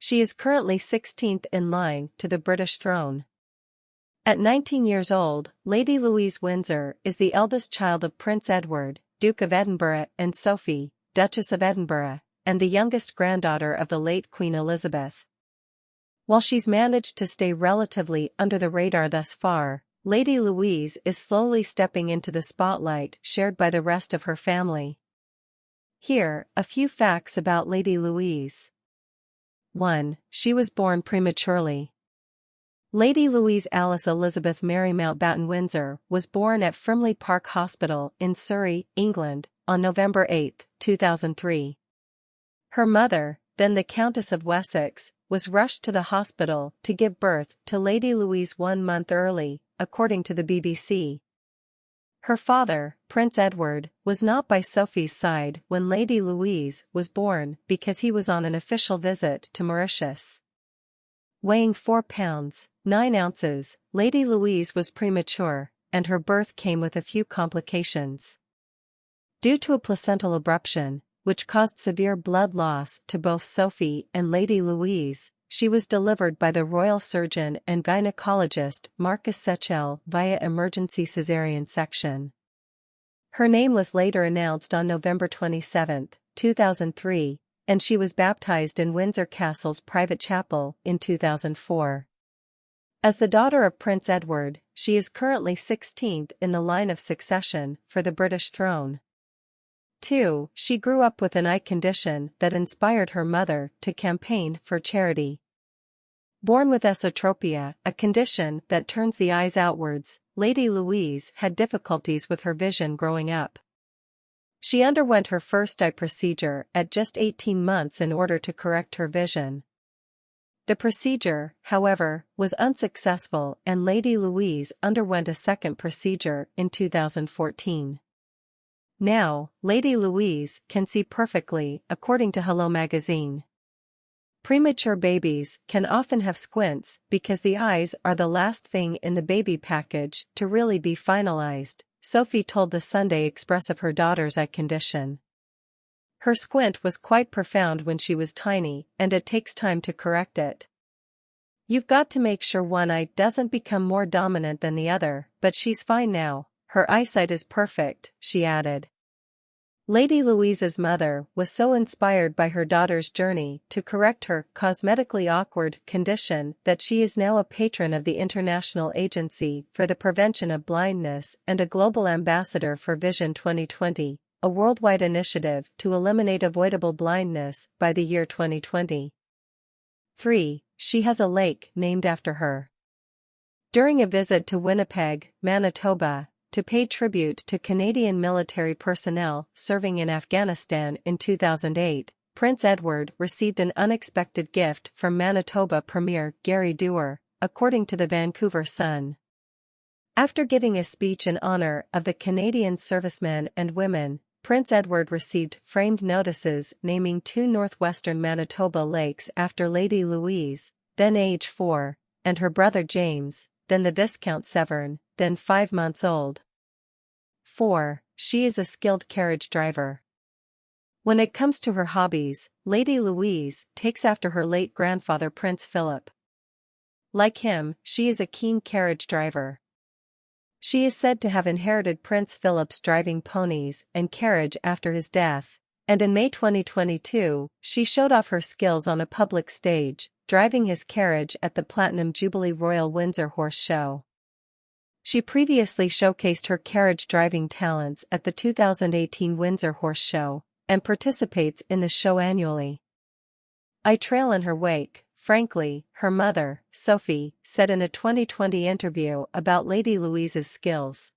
She is currently 16th in line to the British throne. At 19 years old, Lady Louise Windsor is the eldest child of Prince Edward, Duke of Edinburgh and Sophie, Duchess of Edinburgh, and the youngest granddaughter of the late Queen Elizabeth. While she's managed to stay relatively under the radar thus far, Lady Louise is slowly stepping into the spotlight shared by the rest of her family. Here, a few facts about Lady Louise. 1. She was born prematurely. Lady Louise Alice Elizabeth Mary Mountbatten Windsor was born at Frimley Park Hospital in Surrey, England, on November 8, 2003. Her mother, then the Countess of Wessex, was rushed to the hospital to give birth to Lady Louise 1 month early, according to the BBC. Her father, Prince Edward, was not by Sophie's side when Lady Louise was born because he was on an official visit to Mauritius. Weighing 4 pounds, 9 ounces, Lady Louise was premature, and her birth came with a few complications. Due to a placental abruption, which caused severe blood loss to both Sophie and Lady Louise, she was delivered by the royal surgeon and gynecologist Marcus Secchel via emergency caesarean section. Her name was later announced on November 27, 2003, and she was baptized in Windsor Castle's private chapel in 2004. As the daughter of Prince Edward, she is currently 16th in the line of succession for the British throne. 2. She grew up with an eye condition that inspired her mother to campaign for charity. Born with esotropia, a condition that turns the eyes outwards, Lady Louise had difficulties with her vision growing up. She underwent her first eye procedure at just 18 months in order to correct her vision. The procedure, however, was unsuccessful and Lady Louise underwent a second procedure in 2014. Now, Lady Louise can see perfectly, according to Hello magazine. Premature babies can often have squints because the eyes are the last thing in the baby package to really be finalized, Sophie told the Sunday Express of her daughter's eye condition. Her squint was quite profound when she was tiny, and it takes time to correct it. You've got to make sure one eye doesn't become more dominant than the other, but she's fine now. Her eyesight is perfect, she added. Lady Louise's mother was so inspired by her daughter's journey to correct her cosmetically awkward condition that she is now a patron of the International Agency for the Prevention of Blindness and a global ambassador for Vision 2020, a worldwide initiative to eliminate avoidable blindness by the year 2020. 3. She has a lake named after her. During a visit to Winnipeg, Manitoba, to pay tribute to Canadian military personnel serving in Afghanistan in 2008, Prince Edward received an unexpected gift from Manitoba Premier Gary Dewar, according to the Vancouver Sun. After giving a speech in honor of the Canadian servicemen and women, Prince Edward received framed notices naming 2 northwestern Manitoba lakes after Lady Louise, then age 4, and her brother James, then the Viscount Severn, then 5 months old. 4. She is a skilled carriage driver. When it comes to her hobbies, Lady Louise takes after her late grandfather Prince Philip. Like him, she is a keen carriage driver. She is said to have inherited Prince Philip's driving ponies and carriage after his death, and in May 2022, she showed off her skills on a public stage, driving his carriage at the Platinum Jubilee Royal Windsor Horse Show. She previously showcased her carriage driving talents at the 2018 Windsor Horse Show, and participates in the show annually. I trail in her wake, frankly, her mother, Sophie, said in a 2020 interview about Lady Louise's skills.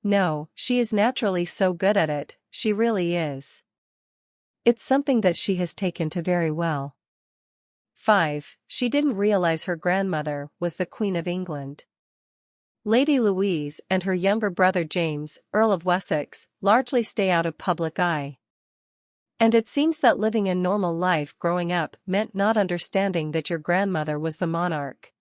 No, she is naturally so good at it, she really is. It's something that she has taken to very well. 5. She didn't realize her grandmother was the Queen of England. Lady Louise and her younger brother James, Earl of Wessex, largely stay out of public eye. And it seems that living a normal life growing up meant not understanding that your grandmother was the monarch.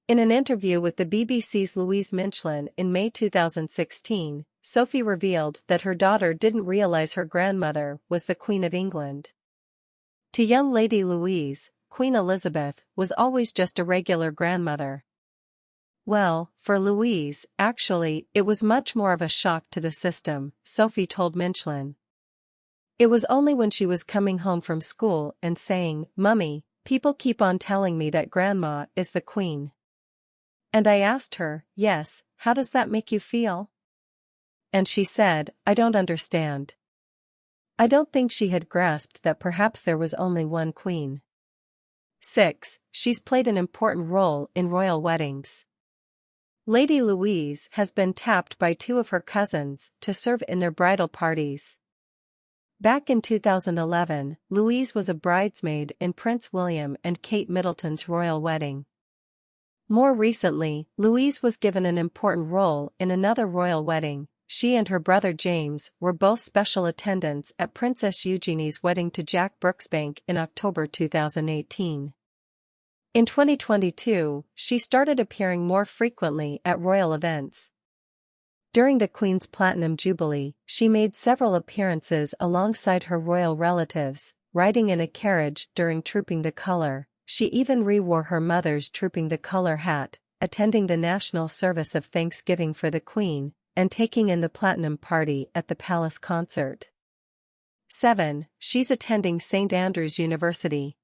In an interview with the BBC's Louise Minchlin in May 2016, Sophie revealed that her daughter didn't realize her grandmother was the Queen of England. To young Lady Louise, Queen Elizabeth was always just a regular grandmother. Well, for Louise, actually, it was much more of a shock to the system, Sophie told Michelin. It was only when she was coming home from school and saying, "Mummy, people keep on telling me that Grandma is the Queen." And I asked her, "Yes, how does that make you feel?" And she said, "I don't understand." I don't think she had grasped that perhaps there was only one queen. 6. She's played an important role in royal weddings. Lady Louise has been tapped by two of her cousins to serve in their bridal parties. Back in 2011, Louise was a bridesmaid in Prince William and Kate Middleton's royal wedding. More recently, Louise was given an important role in another royal wedding. She and her brother James were both special attendants at Princess Eugenie's wedding to Jack Brooksbank in October 2018. In 2022, she started appearing more frequently at royal events. During the Queen's Platinum Jubilee, she made several appearances alongside her royal relatives, riding in a carriage during Trooping the Colour. She even re-wore her mother's Trooping the Colour hat, attending the national service of Thanksgiving for the Queen, and taking in the Platinum Party at the Palace concert. 7. She's attending St. Andrews University.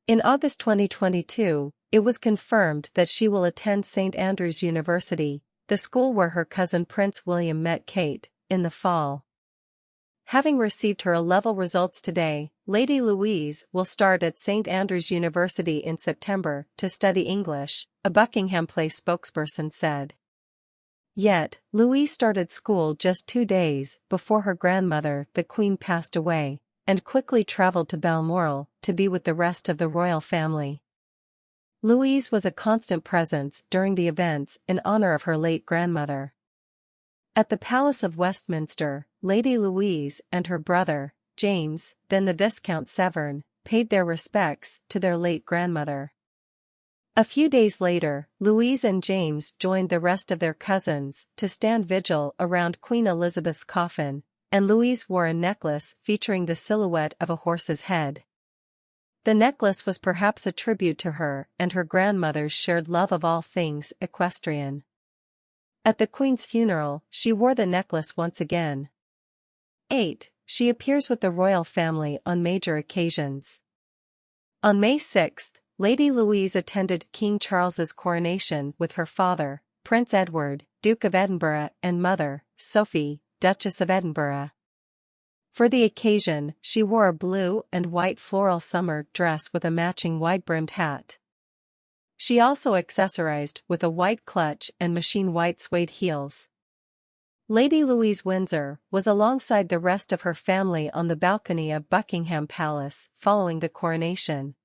In August 2022, it was confirmed that she will attend St. Andrews University, the school where her cousin Prince William met Kate, in the fall. Having received her A-level results today, Lady Louise will start at St. Andrews University in September to study English, a Buckingham Palace spokesperson said. Yet, Louise started school just 2 days before her grandmother, the Queen, passed away, and quickly traveled to Balmoral to be with the rest of the royal family. Louise was a constant presence during the events in honor of her late grandmother. At the Palace of Westminster, Lady Louise and her brother, James, then the Viscount Severn, paid their respects to their late grandmother. A few days later, Louise and James joined the rest of their cousins to stand vigil around Queen Elizabeth's coffin, and Louise wore a necklace featuring the silhouette of a horse's head. The necklace was perhaps a tribute to her and her grandmother's shared love of all things equestrian. At the Queen's funeral, she wore the necklace once again. 8. She appears with the royal family on major occasions. On May 6, Lady Louise attended King Charles's coronation with her father, Prince Edward, Duke of Edinburgh, and mother, Sophie, Duchess of Edinburgh. For the occasion, she wore a blue and white floral summer dress with a matching wide-brimmed hat. She also accessorized with a white clutch and machine white suede heels. Lady Louise Windsor was alongside the rest of her family on the balcony of Buckingham Palace following the coronation.